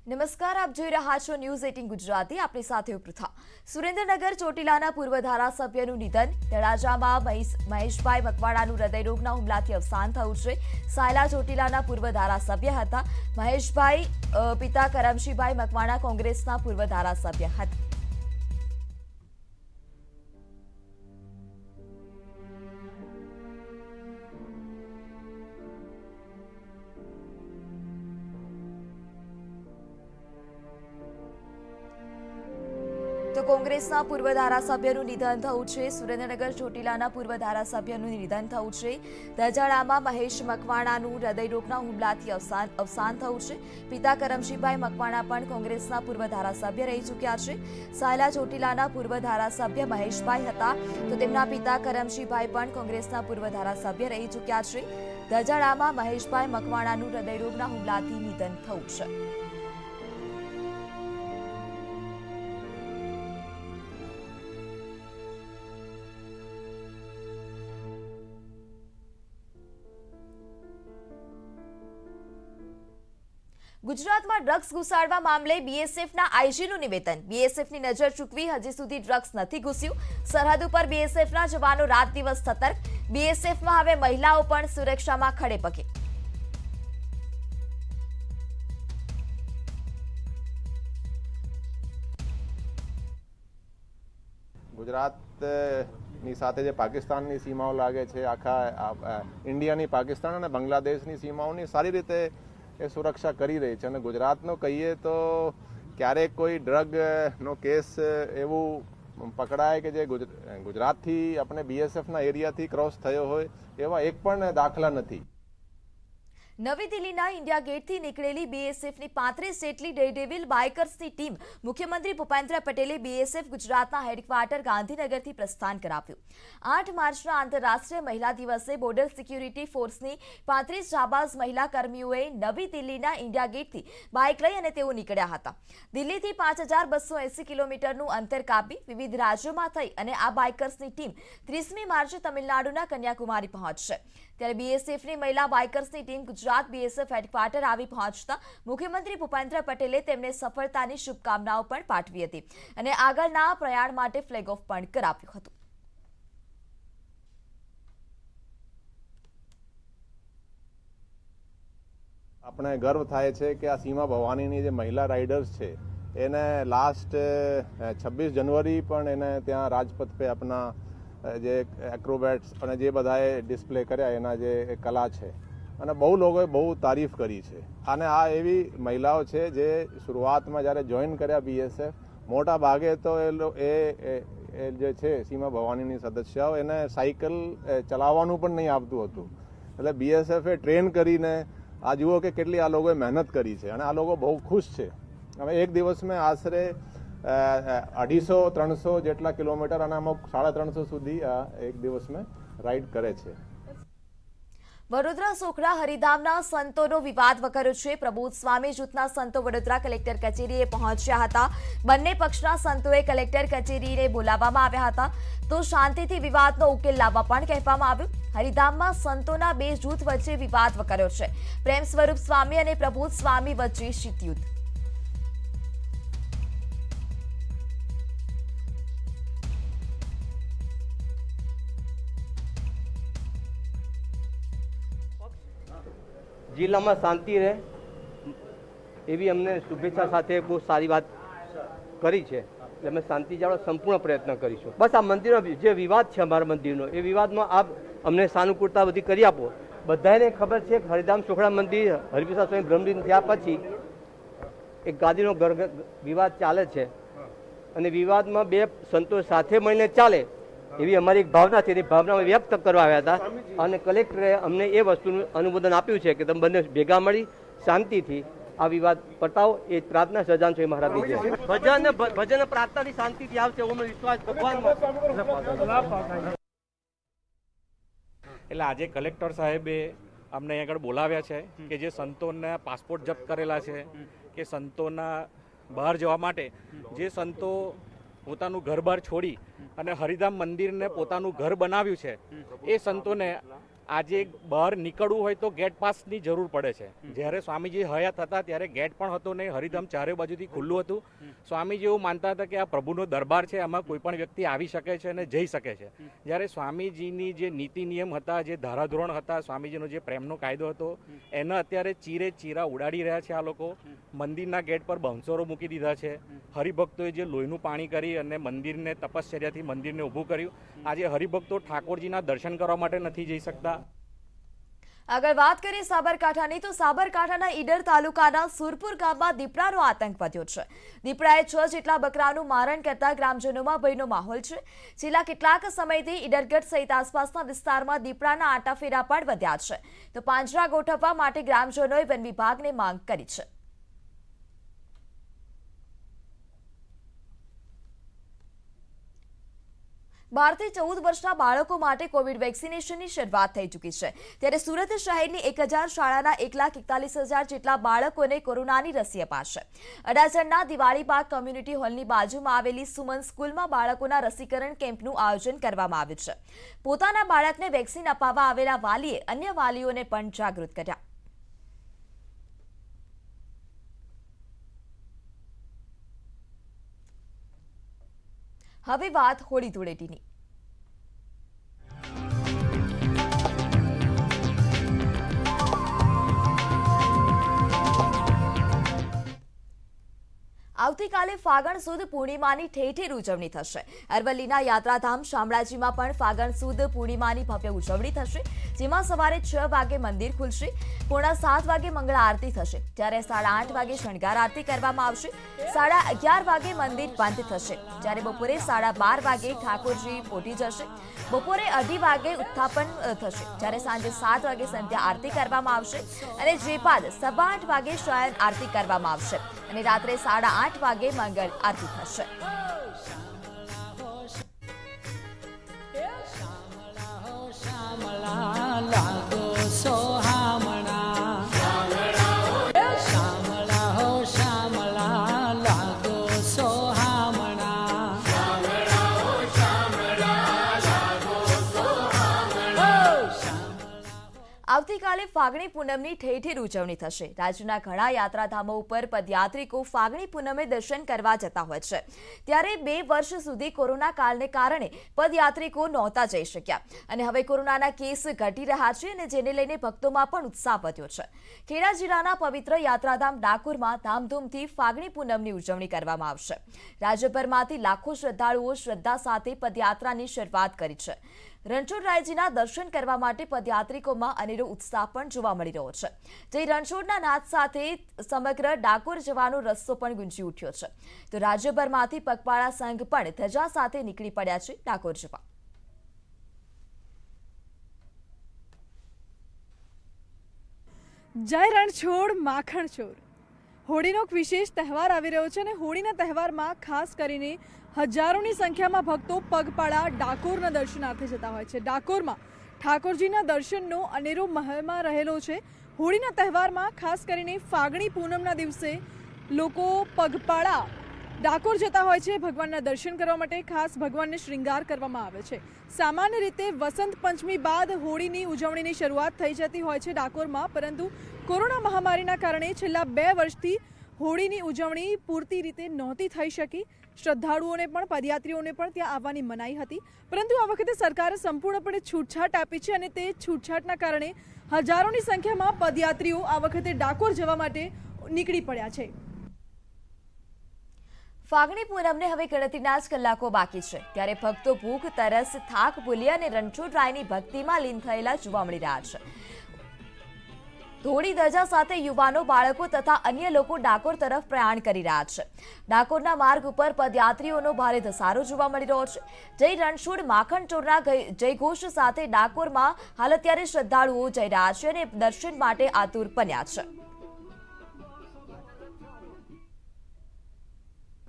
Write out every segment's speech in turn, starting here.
નમસ્કાર, આપ જોઈ રહ્યા છો ન્યૂઝ 18 ગુજરાતી. આપની સાથે પ્રથા. સુરેન્દ્રનગર ચોટીલાના પૂર્વ ધારાસભ્યનું નિધન. તળાજામાં મહેશભાઈ મકવાણાનું હૃદયરોગના હુમલાથી અવસાન થયું છે. સાયલા ચોટીલાના પૂર્વ ધારાસભ્ય હતા. મહેશભાઈ પિતા કરમશીભાઈ મકવાણા કોંગ્રેસના પૂર્વ ધારાસભ્ય હતા. તો કોંગ્રેસના પૂર્વ ધારાસભ્યનું નિધન થયું છે. સુરેન્દ્રનગર ચોટીલાના પૂર્વ ધારાસભ્યનું નિધન થયું છે. દજાડામાં મહેશ મકવાણાનું હૃદયરોગના હુમલાથી અવસાન થયું છે. પિતા કરમશીભાઈ મકવાણા પણ કોંગ્રેસના પૂર્વ ધારાસભ્ય રહી ચૂક્યા છે. સાયલા ચોટીલાના પૂર્વ ધારાસભ્ય મહેશભાઈ હતા, તો તેમના પિતા કરમશીભાઈ પણ કોંગ્રેસના પૂર્વ ધારાસભ્ય રહી ચૂક્યા છે. દજાડામાં મહેશભાઈ મકવાણાનું હૃદયરોગના હુમલાથી નિધન થયું છે. ગુજરાતમાં ડ્રગ્સ ઘુસાડવા મામલે બીએસએફના આઈજીનું નિવેદન. બીએસએફની નજર ચૂકવી હજી સુધી ડ્રગ્સ નથી ઘૂસ્યું. સરહદ ઉપર બીએસએફના જવાનો રાત દિવસ સતર્ક. બીએસએફમાં હવે મહિલાઓ પણ સુરક્ષામાં ખડે પગે. ગુજરાતની સાથે જે પાકિસ્તાનની સીમાઓ લાગે છે, આખા ઇન્ડિયાની, પાકિસ્તાન અને બાંગ્લાદેશની સીમાઓની સારી રીતે એ સુરક્ષા કરી રહી છે. અને ગુજરાતનો કહીએ તો ક્યારેક કોઈ ડ્રગનો કેસ એવું પકડાય કે જે ગુજરાતથી આપણે બીએસએફના એરિયાથી ક્રોસ થયો હોય, એવા એક પણ દાખલા નથી. નવી દિલ્હીના ઇન્ડિયા ગેટથી નીકળેલી બીએસએફની 35 જેટલી ડેરડેવિલ બાઇકર્સની ટીમ મુખ્યમંત્રી ભૂપેન્દ્ર પટેલે બીએસએફ ગુજરાતના હેડક્વાર્ટર ગાંધીનગરથી પ્રસ્થાન કરાવ્યું. 8 માર્ચના આંતરરાષ્ટ્રીય મહિલા દિવસે બોર્ડર સિક્યુરિટી ફોર્સની 35 જાબાઝ મહિલા કર્મીઓએ નવી દિલ્હીના ઇન્ડિયા ગેટથી બાઇક લઈ અને તેઓ નીકળ્યા હતા. દિલ્હીથી 5280 કિલોમીટરનું અંતર કાપી વિવિધ રાજ્યોમાં થઈ અને આ બાઇકર્સની ટીમ 30મી માર્ચે તમિલનાડુના કન્યાકુમારી પહોંચશે. ત્યારે બીએસએફની મહિલા બાઇકર્સની ટીમ ગુજરાત બીએસએફ હેડક્વાર્ટર આવી પહોંચતા મુખ્યમંત્રી ભૂપેન્દ્ર પટેલે તેમને સફળતાની શુભકામનાઓ પણ પાઠવી હતી અને આગળના પ્રયાણ માટે ફ્લેગ ઓફ પણ કરાવ્યું હતું. આપણે ગર્વ થાય છે કે આ સીમા ભવાનીની જે મહિલા રાઇડર્સ છે, એને લાસ્ટ 26 જનવરી પણ એને ત્યાં રાજપથ પે આપણા જે એક્રોબેટ્સ અને જે બધાએ ડિસ્પ્લે કર્યા એના જે કલા છે, અને બહુ લોકોએ બહુ તારીફ કરી છે. અને આ એવી મહિલાઓ છે જે શરૂઆતમાં જ્યારે જોઈન કર્યા બીએસએફ, મોટા ભાગે તો એ જે છે સીમા ભવાનીની સદસ્યાઓ, એને સાયકલ ચલાવવાનું પણ નહીં આવતું હતું. એટલે બીએસએફે ટ્રેન કરીને આ જુઓ કે કેટલી આ લોકોએ મહેનત કરી છે અને આ લોકો બહુ ખુશ છે. હવે એક દિવસમાં આશરે 250-300 જેટલા કિલોમીટર અને અમુક 350 સુધી આ એક દિવસમાં રાઈડ કરે છે. વડોદરા સોખડા હરિધામના સંતોનો વિવાદ વકર્યો છે. પ્રબોધ સ્વામી જૂથના સંતો વડોદરા કલેક્ટર કચેરીએ પહોંચ્યા હતા. બંને પક્ષના સંતોએ કલેક્ટર કચેરીને બોલાવવામાં આવ્યા હતા, તો શાંતિથી વિવાદનો ઉકેલ લાવવા પણ કહેવામાં આવ્યું. હરિધામમાં સંતોના બે જૂથ વચ્ચે વિવાદ વકર્યો છે. પ્રેમ સ્વરૂપ સ્વામી અને પ્રબોધ સ્વામી વચ્ચે શીતયુદ્ધ. જિલ્લામાં શાંતિ રહે એવી અમને શુભેચ્છા સાથે બહુ સારી વાત કરી છે. એટલે અમે શાંતિ જાળવવા સંપૂર્ણ પ્રયત્ન કરીશું. બસ આ મંદિરનો જે વિવાદ છે, અમારા મંદિરનો, એ વિવાદમાં આપ અમને સાનુકૂળતા બધી કરી આપો. બધાને ખબર છે કે હરિધામ સોખડા મંદિર હરિપ્રસાદ સ્વામી બ્રહ્મલીન થયા પછી એક ગાદીનો વિવાદ ચાલે છે અને વિવાદમાં બે સંતો સાથે મળીને ચાલે એવી અમારી એક ભાવના છે. એની ભાવના વ્યક્ત કરવા આવ્યા હતા અને કલેક્ટરે અમને એ વસ્તુનું અનુમોદન આપ્યું છે કે તમે બંને ભેગા મળી શાંતિથી આ વિવાદ પતાવો. એ પ્રાર્થના સજાન છે મહારાજની છે. ભજન પ્રાર્થનાથી શાંતિથી આવશે એવો વિશ્વાસ ભગવાન. એટલે આજે કલેક્ટર સાહેબે અમને અહીં આગળ બોલાવ્યા છે કે જે સંતોના પાસપોર્ટ જપ્ત કરેલા છે, કે સંતોના બહાર જવા માટે જે સંતો પોતાનું ઘર બહાર છોડી અને હરિધામ મંદિરને પોતાનું ઘર બનાવ્યું છે, એ સંતોને આજે બહાર નીકળવું હોય તો ગેટ પાસની જરૂર પડે છે. જ્યારે સ્વામીજી હયાત હતા ત્યારે ગેટ પણ હતો નહીં, હરિધામ ચારે બાજુથી ખુલ્લું હતું. સ્વામીજી એવું માનતા હતા કે આ પ્રભુનો દરબાર છે, આમાં કોઈ પણ વ્યક્તિ આવી શકે છે અને જઈ શકે છે. જ્યારે સ્વામીજીની જે નીતિ નિયમ હતા, જે ધારાધોરણ હતા, સ્વામીજીનો જે પ્રેમનો કાયદો હતો, એના અત્યારે ચીરે ચીરા ઉડાડી રહ્યા છે આ લોકો. મંદિરના ગેટ પર બાઉન્સરો મૂકી દીધા છે. હરિભક્તોએ જે લોહીનું પાણી કરી અને મંદિરને તપશ્ચર્યાથી મંદિરને ઊભું કર્યું, આજે હરિભક્તો ઠાકોરજીના દર્શન કરવા માટે નથી જઈ શકતા. આગળ વાત કરીએ સાબરકાંઠાની, તો સાબરકાંઠાના ઈડર તાલુકાના સુરપુર ગામમાં દીપડાનો આતંક વધ્યો છે. દીપડાએ 6 જેટલા બકરાનું મારણ કરતા ગ્રામજનોમાં ભયનો માહોલ છે. છેલ્લા કેટલાક સમયથી ઈડરગઢ સહિત આસપાસના વિસ્તારમાં દીપડાના આંટાફેરા પણ વધ્યા છે. તો પાંજરા ગોઠવવા માટે ગ્રામજનોએ વન વિભાગને માંગ કરી છે. બારથી 14 વર્ષના બાળકો માટે કોવિડ વેક્સિનેશનની શરૂઆત થઈ ચૂકી છે. ત્યારે સુરત શહેરની 1000 શાળાના 1,41,000 જેટલા બાળકોને કોરોનાની રસી અપાશે. અડાજણના દિવાળીબાગ કોમ્યુનિટી હોલની બાજુમાં આવેલી સુમન સ્કૂલમાં બાળકોના રસીકરણ કેમ્પનું આયોજન કરવામાં આવ્યું છે. પોતાના બાળકને વેક્સિન અપાવવા આવેલા વાલીએ અન્ય વાલીઓને પણ જાગૃત કર્યા. હવે વાત હોળી ધૂળેટીની. આવતીકાલે ફાગણ સુદ પૂર્ણિમાની ઠેર ઉજવણી થશે. અરવલ્લીના યાત્રાધામ શામળાજીમાં પણ ફાગણ સુદ પૂર્ણિમાની ભવ્ય ઉજવણી થશે, જેમાં સવારે 6 વાગે મંદિર ખુલશે, 7:15 વાગે મંગળા આરતી થશે, જ્યારે 8:30 વાગે શણગાર આરતી કરવામાં આવશે, 11:30 વાગે મંદિર બંધ થશે, જ્યારે બપોરે 12:30 વાગે ઠાકોરજી પોટી જશે, બપોરે 2:30 વાગે ઉત્થાપન થશે, જ્યારે સાંજે 7 વાગે સંધ્યા આરતી કરવામાં આવશે અને જે બાદ 8:15 વાગે શયન આરતી કરવામાં આવશે અને રાત્રે 8:30 વાગે મંગળ આરતી થશે. આવતીકાલે ફાગણી પૂનમની ઠેર ઉજવણી થશે. રાજ્યના ઘણા યાત્રાધામો ઉપર પદયાત્રિકો ફાગણી પૂનમે દર્શન કરવા જતા હોય છે. ત્યારે 2 વર્ષ સુધી કોરોના કાળને કારણે પદયાત્રિકો નહોતા જઈ શક્યા અને હવે કોરોનાના કેસ ઘટી રહ્યા છે અને જેને લઈને ભક્તોમાં પણ ઉત્સાહ વધ્યો છે. ખેડા જિલ્લાના પવિત્ર યાત્રાધામ ડાકોરમાં ધામધૂમથી ફાગણી પૂનમની ઉજવણી કરવામાં આવશે. રાજ્યભરમાંથી લાખો શ્રદ્ધાળુઓ શ્રદ્ધા સાથે પદયાત્રાની શરૂઆત કરી છે. રણછોડરાયજીના દર્શન કરવા માટે પદયાત્રિકોમાં અનેરો ઉત્સાહ પણ જોવા મળી રહ્યો છે. જે રણછોડના નાદ સાથે સમગ્ર ડાકોર જવાનો રસ્તો પણ ગુંજી ઉઠ્યો છે. તો રાજ્યભરમાંથી પગપાળા સંઘ પણ ધજા સાથે નીકળી પડ્યા છે ડાકોર જવા. જય રણછોડ માખણ ચોર. હોળીનો એક વિશેષ તહેવાર આવી રહ્યો છે અને હોળીના તહેવારમાં ખાસ કરીને હજારોની સંખ્યામાં ભક્તો પગપાળા ડાકોરના દર્શનાર્થે જતા હોય છે. ડાકોરમાં ઠાકોરજીના દર્શનનો અનેરો મહિમા રહેલો છે. હોળીના તહેવારમાં ખાસ કરીને ફાગણી પૂનમના દિવસે લોકો પગપાળા ડાકોર જતા હોય છે ભગવાનના દર્શન કરવા માટે. ખાસ ભગવાનને શ્રૃંગાર કરવામાં આવે છે. સામાન્ય રીતે વસંત પંચમી બાદ હોળીની ઉજવણીની શરૂઆત થઈ જતી હોય છે ડાકોરમાં, પરંતુ કોરોના મહામારીના કારણે છેલ્લા 2 વર્ષથી હોળીની ઉજવણી પૂરતી રીતે નહોતી થઈ શકી. શ્રદ્ધાળુઓને પણ પદયાત્રીઓને પણ ત્યાં આવવાની મનાઈ હતી, પરંતુ આ વખતે સરકારે સંપૂર્ણપણે છૂટછાટ આપી છે અને તે છૂટછાટના કારણે હજારોની સંખ્યામાં પદયાત્રીઓ આ વખતે ડાકોર જવા માટે નીકળી પડ્યા છે. ફાગણી પૂનમને હવે ગણતરીના જ કલાકો બાકી છે, ત્યારે ભક્તો ભૂખ, તરસ, થાક ભૂલી અને રણછોડરાયની ભક્તિમાં લીન થયેલા જોવા મળી રહ્યા છે. ધોળી ધજા સાથે યુવાનો, બાળકો તથા અન્ય લોકો ડાકોર તરફ પ્રયાણ કરી રહ્યા છે. ડાકોરના માર્ગ ઉપર પદયાત્રીઓનો ભારે ધસારો જોવા મળી રહ્યો છે. જય રણછોડ માખણ ચોરના જયઘોષ સાથે ડાકોરમાં હાલ અત્યારે શ્રદ્ધાળુઓ જઈ રહ્યા છે અને દર્શન માટે આતુર બન્યા છે.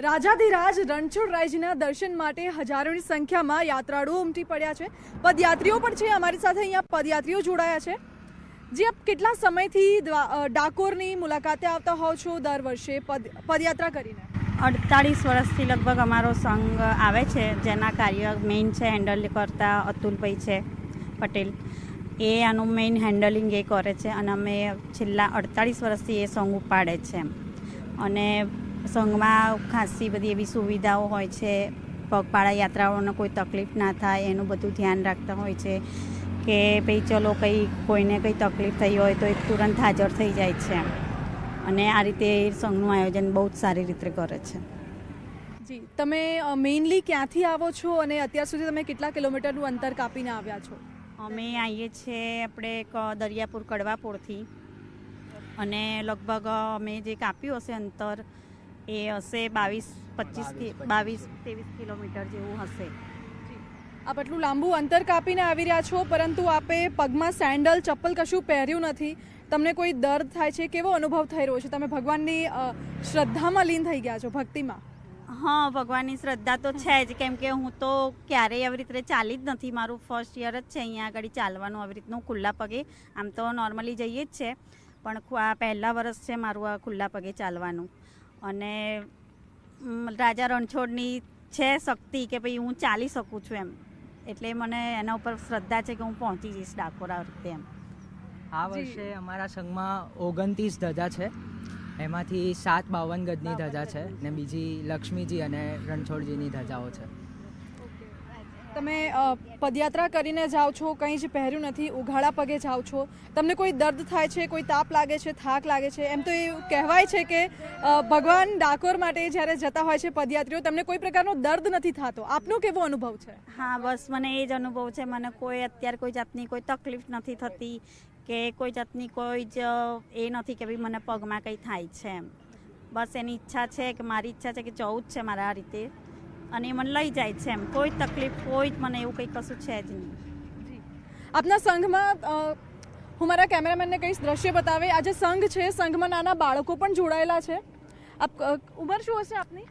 રાજાધિરાજ રણછોડરાયજીના દર્શન માટે હજારોની સંખ્યામાં યાત્રાળુઓ ઉમટી પડ્યા છે. પદયાત્રીઓ પણ છે અમારી સાથે. અહીંયા પદયાત્રીઓ જોડાયા છે. જે આપ કેટલા સમયથી ડાકોરની મુલાકાતે આવતા હોવ છો દર વર્ષે પદયાત્રા કરીને? 48 વર્ષથી લગભગ અમારો સંઘ આવે છે, જેના કાર્ય મેઇન છે હેન્ડલ કરતા અતુલભાઈ છે પટેલ. એ આનું મેઇન હેન્ડલિંગ એ કરે છે અને અમે છેલ્લા 48 વર્ષથી એ સંઘ ઉપાડે છે. અને સંઘમાં ખાસી બધી એવી સુવિધાઓ હોય છે, પગપાળા યાત્રાઓને કોઈ તકલીફ ના થાય એનું બધું ધ્યાન રાખતા હોય છે કે ભાઈ ચલો કોઈને કંઈ તકલીફ થઈ હોય તો એ તુરંત હાજર થઈ જાય છે. અને આ રીતે સંઘનું આયોજન બહુ જ સારી રીતે કરે છે. જી, તમે મેઇનલી ક્યાંથી આવો છો અને અત્યાર સુધી તમે કેટલા કિલોમીટરનું અંતર કાપીને આવ્યા છો? અમે આવીએ છીએ આપણે દરિયાપુર કડવાપુરથી, અને લગભગ અમે જે કાપ્યું હશે અંતર એ હશે 22-23 કિલોમીટર જેવું હશે. આપ આટલું લાંબુ અંતર કાપીને આવી રહ્યા છો, પરંતુ આપે પગમાં સેન્ડલ ચપ્પલ કશું પહેર્યું નથી. તમને કોઈ દર્દ થાય છે? કેવો અનુભવ થઈ રહ્યો છે? તમે ભગવાનની શ્રદ્ધામાં લીન થઈ ગયા છો, ભક્તિમાં? હા, ભગવાનની શ્રદ્ધા તો છે જ, કેમ કે હું તો ક્યારેય આવી રીતે ચાલી જ નથી. મારું ફર્સ્ટ યર જ છે અહીંયા આગળ ચાલવાનું આવી રીતનું ખુલ્લા પગે. આમ તો નોર્મલી જઈએ જ છે, પણ આ પહેલા વર્ષ છે મારું આ ખુલ્લા પગે ચાલવાનું. અને રાજા રણછોડની છે શક્તિ કે ભાઈ હું ચાલી શકું છું એમ, એટલે મને એના ઉપર શ્રદ્ધા છે કે હું પહોંચી જઈશ ડાકોર આ વખતે એમ. આ વર્ષે અમારા સંઘમાં 29 ધજા છે, એમાંથી 7 52 ગજની ધજા છે ને બીજી લક્ષ્મીજી અને રણછોડજીની ધજાઓ છે. તમે પદયાત્રા કરીને જાઓ છો, કંઈ જ પહેર્યું નથી, ઉઘાડા પગે જાઓ છો, તમને કોઈ દર્દ થાય છે, કોઈ તાપ લાગે છે, થાક લાગે છે? એમ તો એવું કહેવાય છે કે ભગવાન ડાકોર માટે જ્યારે જતા હોય છે પદયાત્રીઓ, તમને કોઈ પ્રકારનો દર્દ નથી થતો. આપનો કેવો અનુભવ છે? હા, બસ મને એ જ અનુભવ છે. મને અત્યારે કોઈ જાતની કોઈ તકલીફ નથી થતી કે કોઈ જાતની કોઈ જ એ નથી કે ભાઈ મને પગમાં કંઈ થાય છે એમ. બસ એની ઈચ્છા છે કે મારી ઈચ્છા છે કે જવું જ છે મારા આ રીતે, અને મને લઈ જાય છે એમ. કોઈ તકલીફ કોઈ જ મને એવું કંઈ કશું છે જ નહીં. આપના સંઘમાં હું મારા કેમેરામેનને કહીશ દ્રશ્ય બતાવે. આ જે સંઘ છે, સંઘમાં નાના બાળકો પણ જોડાયેલા છે. ઉંમર શું હશે આપની?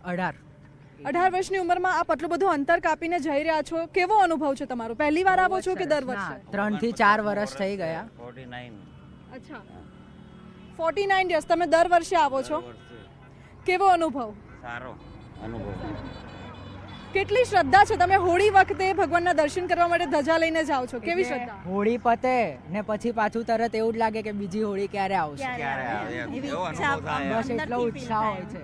18 વર્ષની ઉંમરમાં આપ આટલું બધું અંતર કાપીને જઈ રહ્યા છો. કેવો અનુભવ છે તમારો? પહેલી વાર આવો છો કે દર વર્ષે? 3 થી 4 વર્ષ થઈ ગયા. 49. અચ્છા, 49 યર્સ. તમે દર વર્ષે આવો છો. કેવો અનુભવ? સારો અનુભવ. કેટલી શ્રદ્ધા છે? તમે હોળી વખતે ભગવાનના દર્શન કરવા માટે ધજા લઈને જાઓ છો. કેવી શ્રદ્ધા? હોળી પતે ને પછી પાછું તરત એવું જ લાગે કે બીજી હોળી ક્યારે આવશે. એવી ઈચ્છા બસ એટલો ઉત્સાહ હોય છે.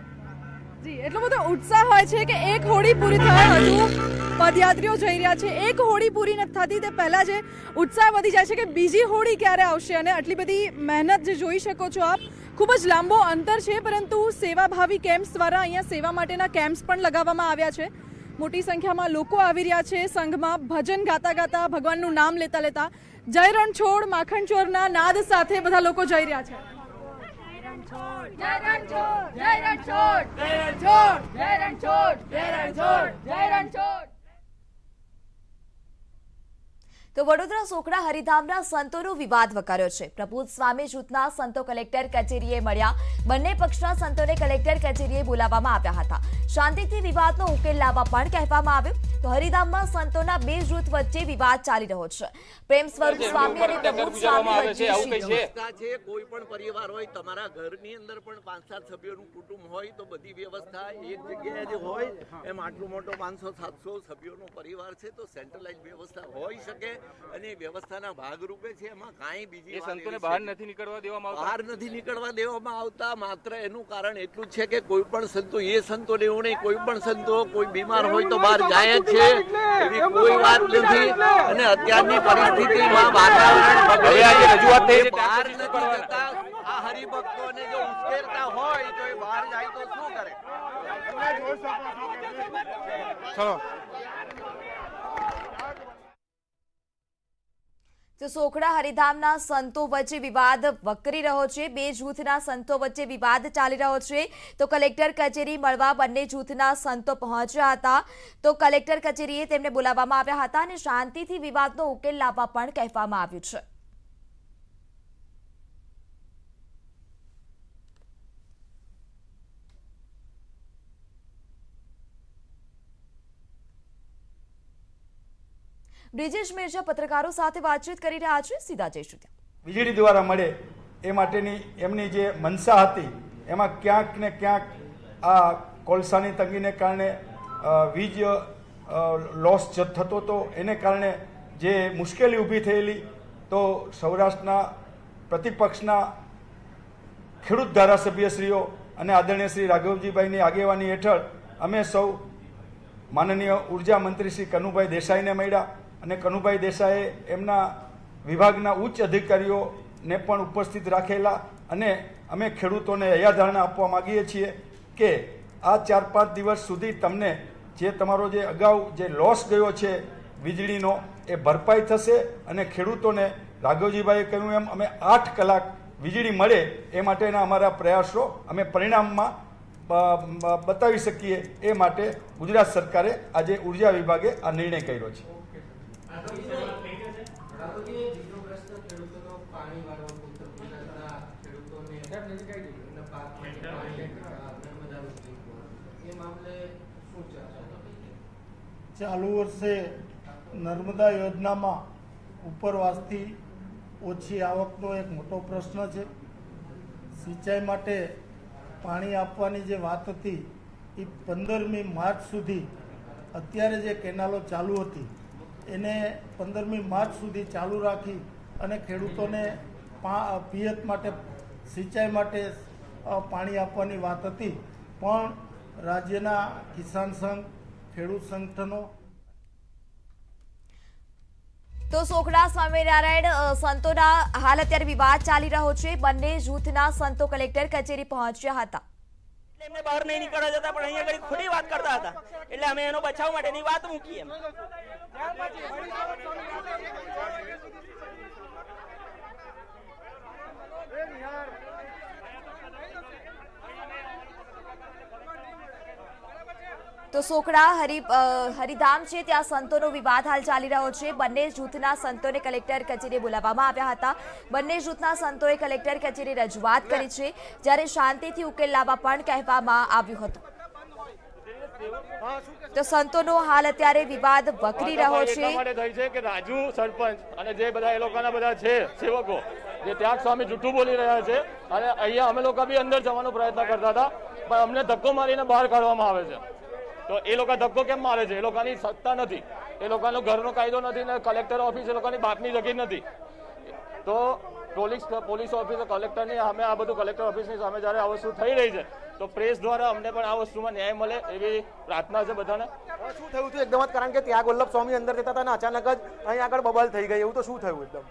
જી, એટલો બધો ઉત્સાહ હોય છે કે એક હોળી પૂરી થાય, હજુ પદયાત્રીઓ જઈ રહ્યા છે, એક હોળી પૂરી નથી થતી તે પહેલા જે ઉત્સાહ વધી જાય છે કે બીજી હોળી ક્યારે આવશે. અને આટલી બધી મહેનત જે જોઈ શકો છો આપ, ખૂબ જ લાંબો અંતર છે, પરંતુ સેવાભાવી કેમ્પ્સ દ્વારા અહીંયા સેવા માટેના કેમ્પ્સ પણ લગાવવામાં આવ્યા છે. મોટી સંખ્યામાં લોકો આવી રહ્યા છે. સંઘમાં ભજન ગાતા ગાતા, ભગવાનનું નામ લેતા લેતા, જય રણછોડ માખણ ચોરના નાદ સાથે બધા લોકો જઈ રહ્યા છે. જય રણછોડ, જય રણછોડ, જય રણછોડ, જય રણછોડ, જય રણછોડ, જય રણછોડ. તો વડોદરા સોખડા હરિધામના સંતોનો વિવાદ વકર્યો છે. પ્રબુદ્ધ સ્વામી જૂથના સંતો કલેક્ટર કચેરીએ મળ્યા. બંને પક્ષના સંતોને કલેક્ટર કચેરીએ બોલાવવામાં આવ્યા હતા. શાંતિથી વિવાદનો ઉકેલ લાવવા પણ કહેવામાં આવ્યું. તો હરિધામમાં સંતોના બે જૂથ વચ્ચે વિવાદ ચાલી રહ્યો છે. પ્રેમ સ્વરૂપ સ્વામી અને પ્રબુદ્ધ સ્વામી વચ્ચે કોઈ પણ પરિવાર હોય, તમારા ઘરની અંદર પણ 5-7 સભ્યોનું કુટુંબ હોય તો બધી વ્યવસ્થા એક જગ્યાએ જે હોય, એમ આટલું મોટો 500-700 સભ્યોનો પરિવાર છે તો સેન્ટ્રલાઇઝ વ્યવસ્થા હોઈ શકે. અને વ્યવસ્થાના ભાગરૂપે છે, એમાં કાંઈ બીજી સંતોને બહાર નથી નીકળવા દેવામાં આવતા. માત્ર એનું કારણ એટલું જ છે કે કોઈ પણ સંતો, એ સંતો એવું નહીં, કોઈ પણ સંતો કોઈ બીમાર હોય તો બહાર જાય જ છે, એવી કોઈ વાત નથી. અને અત્યારની પરિસ્થિતિમાં વાતાવરણ રજૂઆત થઈ છે, બહાર નથી જતા. આ હરિભક્તોને જો ઉશ્કેરતા હોય તો એ બહાર જાય તો શું કરે? ચલો. તો સોખડા હરિધામના સંતો વચ્ચે વિવાદ વકરી રહ્યો છે. બે જૂથના સંતો વચ્ચે વિવાદ ચાલી રહ્યો છે. તો કલેક્ટર કચેરી મળવા બંને જૂથના સંતો પહોંચ્યા હતા. તો કલેક્ટર કચેરીએ તેમને બોલાવવામાં આવ્યા હતા અને શાંતિથી વિવાદનો ઉકેલ લાવવા પણ કહેવામાં આવ્યું છે. બ્રિજેશ મિર્ઝા પત્રકારો સાથે વાતચીત કરી રહ્યા છે. સીધા જઈશું ત્યાં. વીજળી દ્વારા મળે એ માટેની એમની જે મનસા હતી, એમાં ક્યાંક ને ક્યાંક આ કોલસાની તંગીને કારણે વીજ લોસ થતો હતો. એને કારણે જે મુશ્કેલી ઊભી થયેલી તો સૌરાષ્ટ્રના પ્રતિપક્ષના ખેડૂત ધારાસભ્યશ્રીઓ અને આદરણીય શ્રી રાઘવજીભાઈની આગેવાની હેઠળ અમે સૌ માનનીય ઉર્જા મંત્રી શ્રી કનુભાઈ દેસાઈને મળ્યા અને કનુભાઈ દેસાઈએ એમના વિભાગના ઉચ્ચ અધિકારીઓને પણ ઉપસ્થિત રાખેલા અને અમે ખેડૂતોને હૈયાધારણા આપવા માગીએ છીએ કે આ 4-5 દિવસ સુધી તમને જે તમારો જે અગાઉ જે લોસ ગયો છે વીજળીનો એ ભરપાઈ થશે અને ખેડૂતોને રાઘવજીભાઈએ કહ્યું એમ અમે 8 કલાક વીજળી મળે એ માટેના અમારા પ્રયાસો અમે પરિણામમાં બતાવી શકીએ એ માટે ગુજરાત સરકારે આજે ઉર્જા વિભાગે આ નિર્ણય કર્યો છે. ચાલુ વર્ષે નર્મદા યોજનામાં ઉપરવાસથી ઓછી આવકનો એક મોટો પ્રશ્ન છે. સિંચાઈ માટે પાણી આપવાની જે વાત હતી એ 15મી માર્ચ સુધી અત્યારે જે કેનાલો ચાલુ હતી એને 15મી માર્ચ સુધી ચાલુ રાખી અને ખેડૂતોને પિયત માટે સિંચાઈ માટે પાણી આપવાની વાત હતી, પણ રાજ્યના કિસાન સંઘ, ખેડૂત સંગઠનો તો સોખડા સ્વામિનારાયણ સંતોના હાલ અત્યારે વિવાદ ચાલી રહ્યો છે. બંને જૂથના સંતો કલેક્ટર કચેરી પહોંચ્યા હતા. એમને બહાર નહીં નીકળવા જતા પણ અહીંયા આગળ ખોટી વાત કરતા હતા એટલે અમે એનો બચાવ માટેની વાત મૂકી. એમ તો સોખડા હરિધામ છે ત્યાં સંતોનો વિવાદ હાલ ચાલી રહ્યો છે. બંને જૂથના સંતોને કલેક્ટર કચેરીએ બોલાવવામાં આવ્યા હતા. બંને જૂથના સંતોએ કલેક્ટર કચેરી રજૂઆત કરી છે, જ્યારે શાંતિથી ઉકેલ લાવવા પણ કહેવામાં આવ્યું હતું. તો સંતોનો હાલ અત્યારે વિવાદ વકરી રહ્યો છે કે રાજુ સરપંચ અને જે બધા એ લોકોના બધા છે સેવકો જે ત્યાગ સ્વામી જૂઠું બોલી રહ્યા છે અને અહીંયા અમે લોકો બી અંદર જવાનો પ્રયત્ન કરતા હતા પણ અમને ધક્કો મારીને બહાર કાઢવામાં આવે છે. તો એ લોકો ધક્કો કેમ મારે છે? એ લોકોની સત્તા નથી, એ લોકોનો ઘરનો કાયદો નથી ને કલેક્ટર ઓફિસ એ લોકોની બાપની જગીર નથી. તો પોલીસ ઓફિસ કલેક્ટરની સામે આ બધું કલેક્ટર ઓફિસની સામે જ્યારે આ વસ્તુ થઈ રહી છે તો પ્રેસ દ્વારા અમને પણ આ વસ્તુમાં ન્યાય મળે એવી પ્રાર્થના છે બધાને. શું થયું હતું એકદમ જ? કારણ કે ત્યાગ વલ્લભ સ્વામી અંદર જતા હતા અને અચાનક જ અહીં આગળ બબાલ થઈ ગઈ, એવું તો શું થયું? એકદમ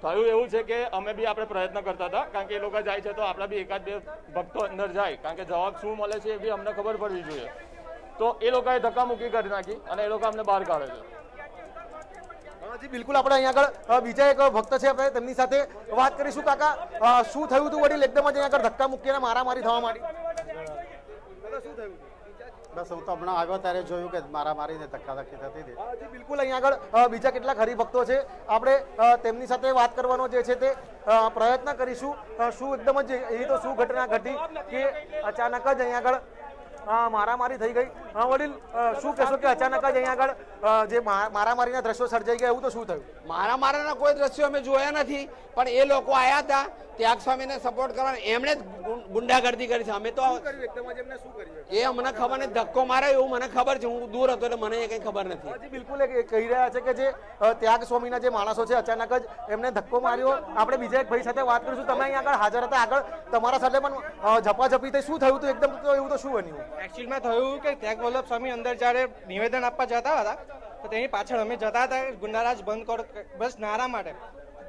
થયું એવું છે કે અમે બી આપણે પ્રયત્ન કરતા હતા, કારણ કે એ લોકો જાય છે તો આપણા બી 1-2 ભક્તો અંદર જાય, કારણ કે જવાબ શું મળે છે એ બી અમને ખબર પડવી જોઈએ. તો એ લોકોએ ધક્કામુક્કી કરી નાખી અને એ લોકો અમને બહાર કાઢે છે. જી બિલકુલ, આપણે અહીંયા આગળ બીજા એક ભક્ત છે, આપણે તેમની સાથે વાત કરીશું. કાકા, શું થયું હતું વડીલ? એકદમ જ અહીંયા આગળ ધક્કા મૂકીને મારામારી થવા માંડી. શું થયું? બસ હું તો હમણાં આવ્યો ત્યારે જોયું કે મારામારીને ધક્કાધક્કી થતી હતી. જી બિલકુલ, અહીંયા આગળ બીજા કેટલાક હરિભક્તો છે, આપણે તેમની સાથે વાત કરવાનો જે છે તે પ્રયત્ન કરીશું. શું એકદમ જ એ તો શું ઘટના ઘટી કે અચાનક જ અહીંયા આગળ મારામારી થઈ ગઈ? વડીલ, શું કહેશો કે અચાનક જ અહીંયા આગળ જે મારામારીના દ્રશ્યો સર્જાઈ ગયા, એવું તો શું થયું? મારામારીના કોઈ દ્રશ્યો અમે જોયા નથી, પણ એ લોકો આવ્યા હતા ત્યાગ સ્વામીને સપોર્ટ કરવા, એમણે જ ગુંડાગર્દી કરી છે. અમે તો એ અમને ખબર નથી, ધક્કો માર્યો એવું મને ખબર છે, હું દૂર હતો એટલે મને એ કઈ ખબર નથી. બિલકુલ, એ કહી રહ્યા છે કે જે ત્યાગ સ્વામીના જે માણસો છે અચાનક જ એમને ધક્કો માર્યો. આપણે બીજા એક ભાઈ સાથે વાત કરીશું. તમે અહીંયા આગળ હાજર હતા, આગળ તમારા સાથે પણ ઝપાઝપી થઈ, શું થયું હતું એકદમ? તો એવું તો શું બન્યું? એકચ્યુઅલમાં થયું કે ત્યાગ વલ્લભ સ્વામી અંદર જ્યારે નિવેદન આપવા જતા હતા તો તેની પાછળ અમે જતા હતા ગુંડારાજ બંધ કરો બસ નારા માટે.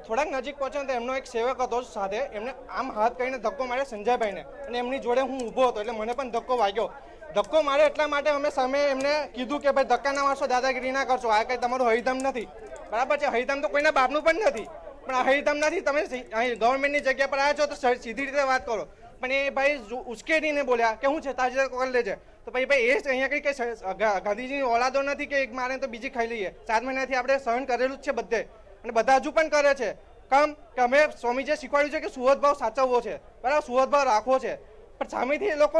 થોડાક નજીક પહોંચ્યો તો એમનો એક સેવક હતો સાથે, એમને આમ હાથ કરીને ધક્કો માર્યો સંજયભાઈને, અને એમની જોડે હું ઊભો હતો એટલે મને પણ ધક્કો વાગ્યો. ધક્કો માર્યો એટલા માટે અમે સામે એમને કીધું કે ભાઈ ધક્કા ના મારશો, દાદાગીરી ના કરશો, આ કંઈ તમારું હરિધમ નથી. બરાબર છે, હરિધમ તો કોઈના બાપનું પણ નથી, પણ આ હરિધમ નથી. તમે અહીં ગવર્મેન્ટની જગ્યા પર આવ્યા છો તો સીધી રીતે વાત કરો. પણ એ ભાઈ ઉશ્કેરીને બોલ્યા કે હું છે તાજેતર કરી લેજે. તો ભાઈ એ અહીંયા કંઈ ગાંધીજીની ઓલાદો નથી કે એક મારે તો બીજી ખાઈ લઈએ. 7 મહિનાથી આપણે સહન કરેલું જ છે બધે, અને બધા હજુ પણ કરે છે. કામ કે અમે સ્વામીજીએ શીખવાડ્યું છે કે સુહદ ભાવ સાચવવો છે, બરાબર, સુહદ ભાવ રાખવો છે, પણ સામેથી એ લોકો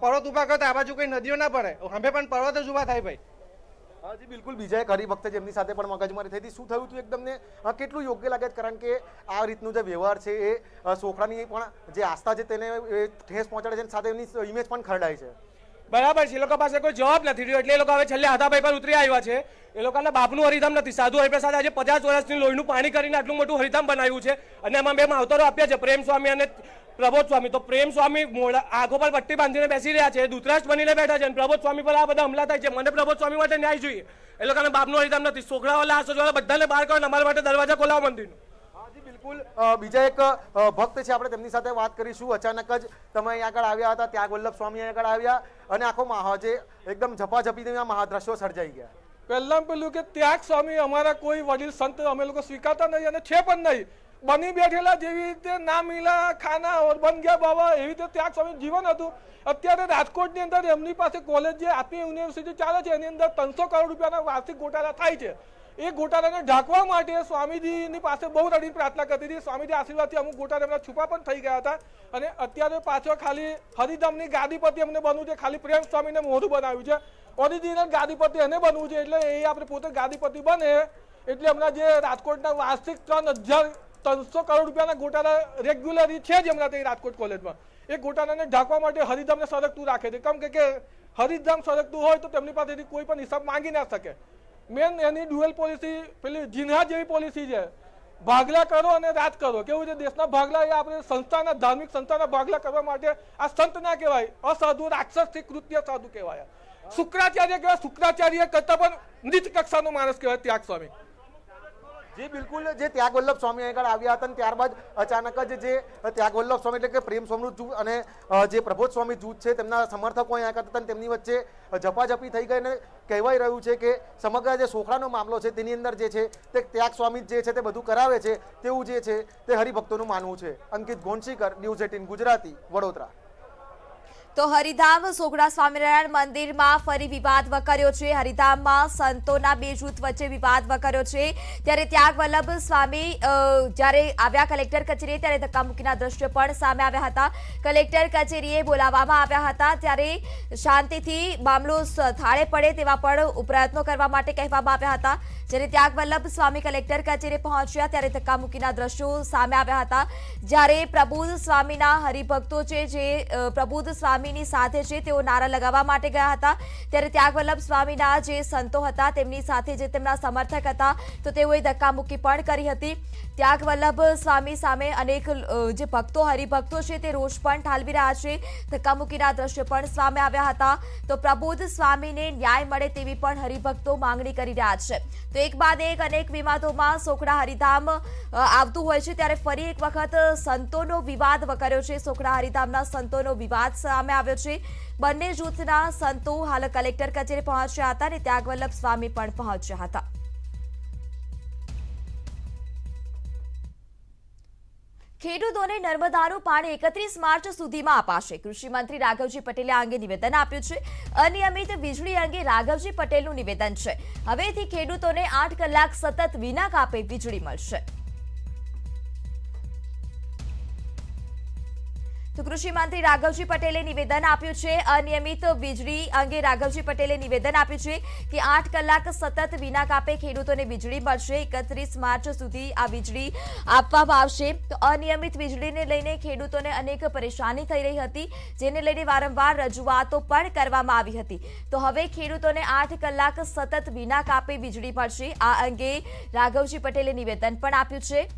પર્વત ઉભા કરતા આ બાજુ કોઈ નદીઓ ના પડે, અમે પણ પર્વત જ ઉભા થાય ભાઈ. જી બિલકુલ, બીજા એક હરિભક્ત જેમની સાથે પણ મગજમારી થઈ હતી. શું થયું હતું એકદમ ને કેટલું યોગ્ય લાગે? કારણ કે આ રીતનું જે વ્યવહાર છે એ સોખડાની પણ જે આસ્થા છે તેને ઠેસ પહોંચાડે છે, સાથે એમની ઇમેજ પણ ખરડાય છે. બરાબર છે, એ લોકો પાસે કોઈ જવાબ નથી રહ્યો એટલે એ લોકો હવે છેલ્લે હાથાભાઈ પર ઉતરી આવ્યા છે. એ લોકોના બાપનું હરિધામ નથી. સાધુ હરિપ્રસાદ આજે 50 વર્ષની લોહીનું પાણી કરીને આટલું મોટું હરિધામ બનાવ્યું છે અને એમાં 2 માવતરો આપ્યા છે, પ્રેમ સ્વામી અને પ્રબોધ સ્વામી. તો પ્રેમ સ્વામી આંખો પર પટ્ટી બાંધીને બેસી રહ્યા છે, ધૂતરાષ્ટ્ર બનીને બેઠા છે અને પ્રબોધ સ્વામી પર આ બધા હુમલા થાય છે. મને પ્રબોધ સ્વામી માટે ન્યાય જોઈએ. એ લોકોના બાપનું હરિધામ નથી. છોકરાવાળા આસોજવાળા બધાને બહાર કાઢો, અમારા માટે દરવાજા ખોલાવો મંદિરનો. બિલકુલ. બીજા એક ભક્ત છે, આપણે તેમની સાથે વાત કરીશું. અચાનક જ તમે અહીં આગળ આવ્યા હતા, ત્યાગ વલ્લભ સ્વામી આગળ આવ્યા અને આખો જે એકદમ ઝપાઝપી મહાદ્રશ્યો સર્જાઈ ગયા. પહેલા પેલું કે ત્યાગ સ્વામી અમારા કોઈ વડીલ સંત અમે લોકો સ્વીકારતા નહીં અને છે પણ નહીં. બની બેઠેલા જેવી રીતે ના મિલા ખાના ઓર બન ગયા બાબા એવી રીતે ત્યાગ સ્વામી જીવન હતું. અત્યારે રાજકોટની અંદર એમની પાસે કોલેજ જે આત્મીય યુનિવર્સિટી ચાલે છે એની અંદર 300 કરોડ રૂપિયાના વાર્ષિક ગોટાળા થાય છે. એ ગોટાળાને ઢાંકવા માટે સ્વામીજીની પાસે બહુ રડીને પ્રાર્થના કરતી હતી. સ્વામીજી આશીર્વાદથી અમુક ગોટાળા એમના છુપા પણ થઈ ગયા હતા અને અત્યારે પાછળ ખાલી હરિધામની ગાદીપતિ અમને બનવું છે, ખાલી પ્રેમ સ્વામીને મોઢું બનાવ્યું છે. ઓરિજિનલ ગાદીપતિ એને બનવું છે એટલે એ આપણે પોતે ગાદીપતિ બને એટલે હમણાં જે રાજકોટના વાર્ષિક 3,300 કરોડ રૂપિયાના ગોટાળા રેગ્યુલરી છે જ હમણાં તે રાજકોટ કોલેજમાં. એ ગોટાળાને ઢાંકવા માટે હરિધામને સરકતું રાખે છે. કેમ કે હરિધામ સરકતું હોય તો તેમની પાસેથી કોઈ પણ હિસાબ માંગી ના શકે. મેન એની ડ્યુઅલ પોલિસી પેલી જિન્હા જેવી પોલિસી છે, ભાગલા કરો અને રાજ કરો. કેવું છે, દેશના ભાગલા એ આપણે સંસ્થાના ધાર્મિક સંસ્થાના ભાગલા કરવા માટે આ સંત ના કહેવાય, અસાધુ રાક્ષસથી કૃત્ય સાધુ કહેવાય. શુક્રાચાર્ય કહેવાય, શુક્રાચાર્ય કરતા પણ નીચ કક્ષાનો માણસ કહેવાય ત્યાગ સ્વામી. જી બિલકુલ. જે ત્યાગ વલ્લભ સ્વામી આગળ આવ્યા હતા ત્યારબાદ અચાનક જ જે ત્યાગ વલ્લભ સ્વામી એટલે કે પ્રેમ સ્વામીનું જૂથ અને જે પ્રબોધ સ્વામી જૂથ છે તેમના સમર્થકો અહીંયા આવ્યા હતા, તેમની વચ્ચે ઝપાઝપી થઈ ગઈ અને કહેવાય રહ્યું છે કે સમગ્ર જે સોખડાનો મામલો છે તેની અંદર જે છે તે ત્યાગ સ્વામી જે છે તે બધું કરાવે છે તેવું જે છે તે હરિભક્તોનું માનવું છે. અંકિત ગોંડશીકર, ન્યૂઝ 18 ગુજરાતી, વડોદરા. તો હરિધામ સોગડા સ્વામિનારાયણ મંદિરમાં ફરી વિવાદ વકર્યો છે. હરિધામમાં સંતોના 2 જૂથ વચ્ચે વિવાદ વકર્યો છે. ત્યારે ત્યાગ વલ્લભ સ્વામી જ્યારે આવ્યા કલેક્ટર કચેરીએ ત્યારે ધક્કામુક્કીના દ્રશ્યો પણ સામે આવ્યા હતા. કલેક્ટર કચેરીએ બોલાવવામાં આવ્યા હતા ત્યારે શાંતિથી મામલો થાળે પડે તેવા પણ પ્રયત્નો કરવા માટે કહેવામાં આવ્યા હતા. જ્યારે ત્યાગ વલ્લભ સ્વામી કલેક્ટર કચેરીએ પહોંચ્યા ત્યારે ધક્કામુક્કીના દ્રશ્યો સામે આવ્યા હતા. જ્યારે પ્રબુદ્ધ સ્વામીના હરિભક્તો છે જે પ્રબુદ્ધ સ્વામીની સાથે છે તેઓ નારા લગાવવા માટે ગયા હતા. ત્યારે ત્યાગ વલ્લભ સ્વામીના જે સંતો હતા તેમની સાથે જે તેમના સમર્થક હતા તો તેઓએ ધક્કામુક્કી પણ કરી હતી. ત્યાગ વલ્લભ સ્વામી સામે અનેક જે ભક્તો હરિભક્તો છે તે રોષ પણ ઠાલવી રહ્યા છે. ધક્કામુક્કીના દ્રશ્યો પણ સામે આવ્યા હતા. તો પ્રબુદ્ધ સ્વામીને ન્યાય મળે તેવી પણ હરિભક્તો માંગણી કરી રહ્યા છે. તો એક બાદ એક અનેક વિવાદોમાં સોખડા હરિધામ આવતું હોય છે ત્યારે ફરી એક વખત સંતોનો વિવાદ વકર્યો છે. સોખડા હરિધામના સંતોનો વિવાદ સામે આવ્યો છે. બંને જૂથના સંતો હાલ કલેક્ટર કચેરી પહોંચ્યા હતા અને ત્યાગ વલ્લભ સ્વામી પણ પહોંચ્યા હતા. ખેડૂતોને નર્મદાનું પાણી 31 માર્ચ સુધીમાં અપાશે. કૃષિ મંત્રી રાઘવજી પટેલે આ અંગે નિવેદન આપ્યું છે. અનિયમિત વીજળી અંગે રાઘવજી પટેલનું નિવેદન છે. હવેથી ખેડૂતોને 8 કલાક સતત વિના કાપે વીજળી મળશે. તો કૃષિ મંત્રી રાઘવજી પટેલે નિવેદન આપ્યું છે. અનિયમિત વીજળી અંગે રાઘવજી પટેલે નિવેદન આપ્યું છે કે 8 કલાક સતત વિના કાપે ખેડૂતોને વીજળી મળશે. 31 માર્ચ સુધી આ વીજળી આપવામાં આવશે. તો અનિયમિત વીજળીને લઈને ખેડૂતોને અનેક પરેશાની થઈ રહી હતી, જેને લઈને વારંવાર રજૂઆતો પણ કરવામાં આવી હતી. તો હવે ખેડૂતોને 8 કલાક સતત વિના કાપે વીજળી મળશે. આ અંગે રાઘવજી પટેલે નિવેદન પણ આપ્યું છે.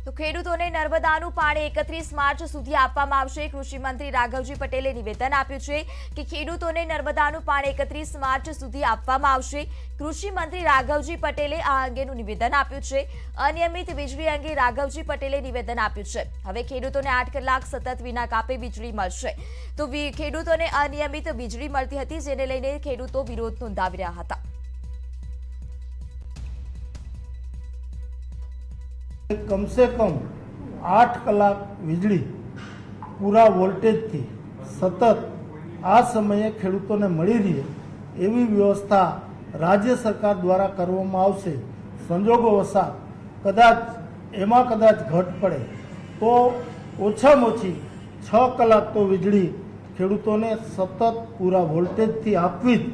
તો ખેડૂતોને નર્મદાનું પાણી 31 માર્ચ સુધી આપવામાં આવશે. કૃષિ મંત્રી રાઘવજી પટેલે નિવેદન આપ્યું છે કે ખેડૂતોને નર્મદાનું પાણી 31 માર્ચ સુધી આપવામાં આવશે. કૃષિ મંત્રી રાઘવજી પટેલે આ અંગેનું નિવેદન આપ્યું છે. અનિયમિત વીજળી અંગે રાઘવજી પટેલે નિવેદન આપ્યું છે. હવે ખેડૂતોને 8 કલાક સતત વિના કાપે વીજળી મળશે. તો ખેડૂતોને અનિયમિત વીજળી મળતી હતી, જેને લઈને ખેડૂતો વિરોધ નોંધાવી રહ્યા હતા. कम से कम 8 कलाक વીજળી પૂરા વોલ્ટેજથી સતત આ સમયે ખેડૂતોને મળી રહે એવી વ્યવસ્થા રાજ્ય સરકાર દ્વારા કરવામાં આવશે. સંજોગો વસાત કદાચ ઘટ પડે તો ઓછામાં ઓછી 6 કલાક તો વીજળી ખેડૂતોને સતત પૂરા વોલ્ટેજથી આપવી જ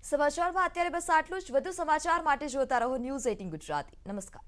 સમાચારમાં અત્યારે બસ આટલું જ. વધુ સમાચાર માટે જોતા રહો ન્યૂઝ 18 ગુજરાતી. નમસ્કાર.